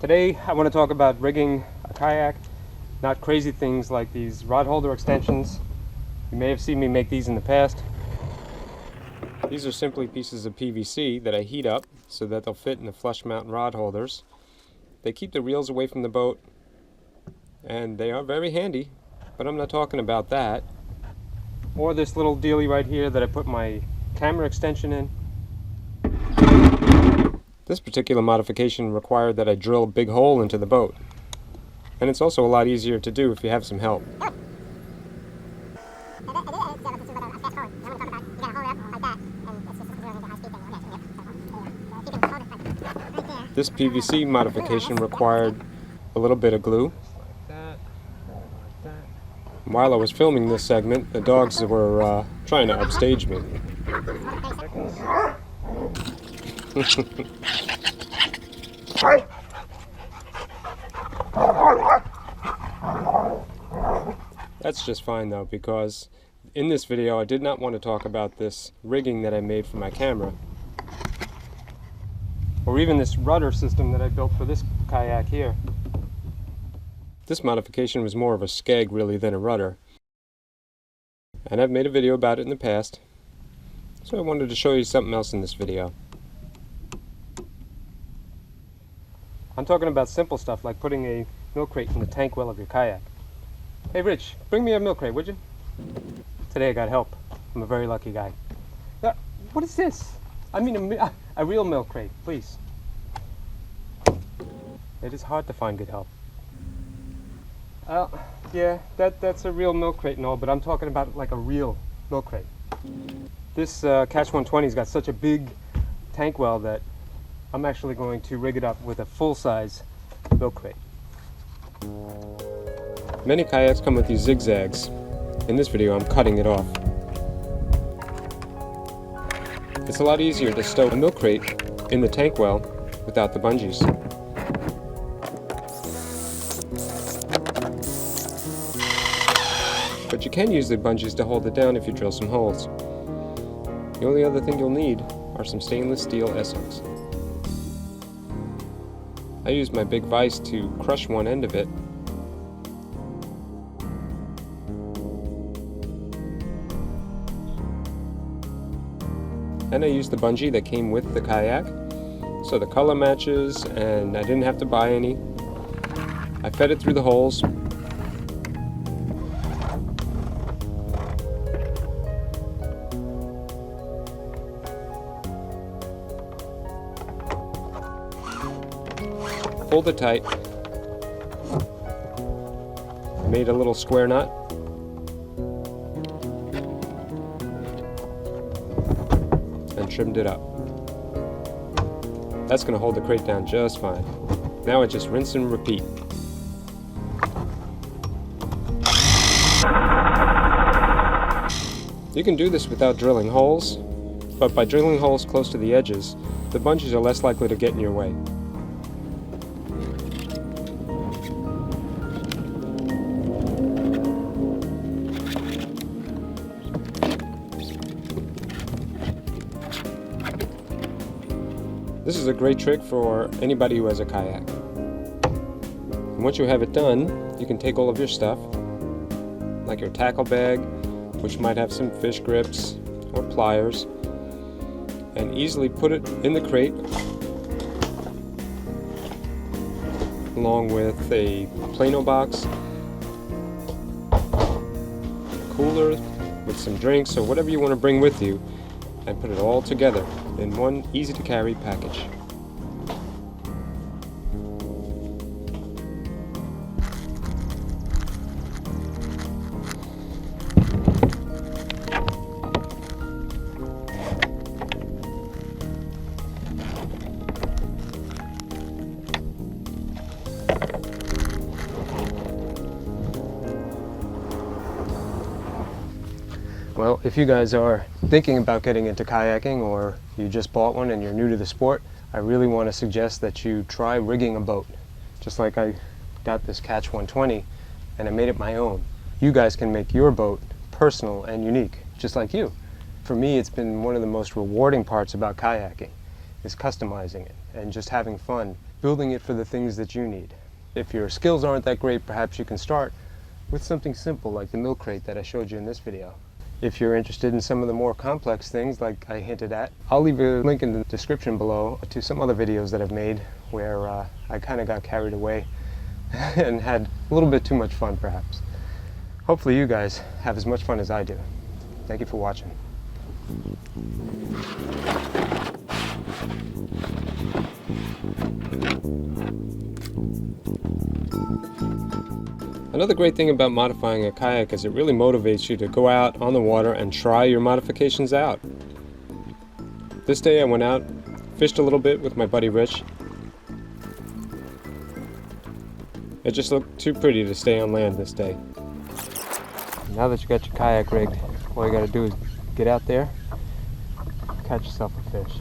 Today I want to talk about rigging a kayak, not crazy things like these rod holder extensions. You may have seen me make these in the past. These are simply pieces of PVC that I heat up so that they'll fit in the flush mount rod holders. They keep the reels away from the boat and they are very handy, but I'm not talking about that. Or this little dealie right here that I put my camera extension in. This particular modification required that I drill a big hole into the boat. And it's also a lot easier to do if you have some help. This PVC modification required a little bit of glue. While I was filming this segment, the dogs were trying to upstage me. That's just fine though, because in this video I did not want to talk about this rigging that I made for my camera, or even this rudder system that I built for this kayak here. This modification was more of a skeg really than a rudder, and I've made a video about it in the past, so I wanted to show you something else in this video. I'm talking about simple stuff like putting a milk crate in the tank well of your kayak. Hey Rich, bring me a milk crate, would you? Today I got help. I'm a very lucky guy. What is this? I mean a real milk crate, please. It is hard to find good help. Yeah, that's a real milk crate and all, but I'm talking about like a real milk crate. This Catch 120's got such a big tank well that I'm actually going to rig it up with a full-size milk crate. Many kayaks come with these zigzags. In this video I'm cutting it off. It's a lot easier to stow a milk crate in the tank well without the bungees. But you can use the bungees to hold it down if you drill some holes. The only other thing you'll need are some stainless steel S-hooks. I used my big vise to crush one end of it. And I used the bungee that came with the kayak, so the color matches and I didn't have to buy any. I fed it through the holes. Pulled it tight, made a little square knot, and trimmed it up. That's going to hold the crate down just fine. Now I just rinse and repeat. You can do this without drilling holes, but by drilling holes close to the edges, the bungees are less likely to get in your way. This is a great trick for anybody who has a kayak. And once you have it done, you can take all of your stuff, like your tackle bag, which might have some fish grips or pliers, and easily put it in the crate along with a Plano box, cooler with some drinks or whatever you want to bring with you, and put it all together in one easy to carry package. Well, if you guys are thinking about getting into kayaking, or you just bought one and you're new to the sport, I really want to suggest that you try rigging a boat. Just like I got this Catch 120 and I made it my own. You guys can make your boat personal and unique, just like you. For me, it's been one of the most rewarding parts about kayaking. is customizing it and just having fun, building it for the things that you need. If your skills aren't that great, perhaps you can start with something simple like the milk crate that I showed you in this video. If you're interested in some of the more complex things like I hinted at, I'll leave a link in the description below to some other videos that I've made where I kind of got carried away and had a little bit too much fun perhaps. Hopefully you guys have as much fun as I do. Thank you for watching. Another great thing about modifying a kayak is it really motivates you to go out on the water and try your modifications out. This day I went out, fished a little bit with my buddy Rich. It just looked too pretty to stay on land this day. Now that you got your kayak rigged, all you gotta do is get out there, catch yourself a fish.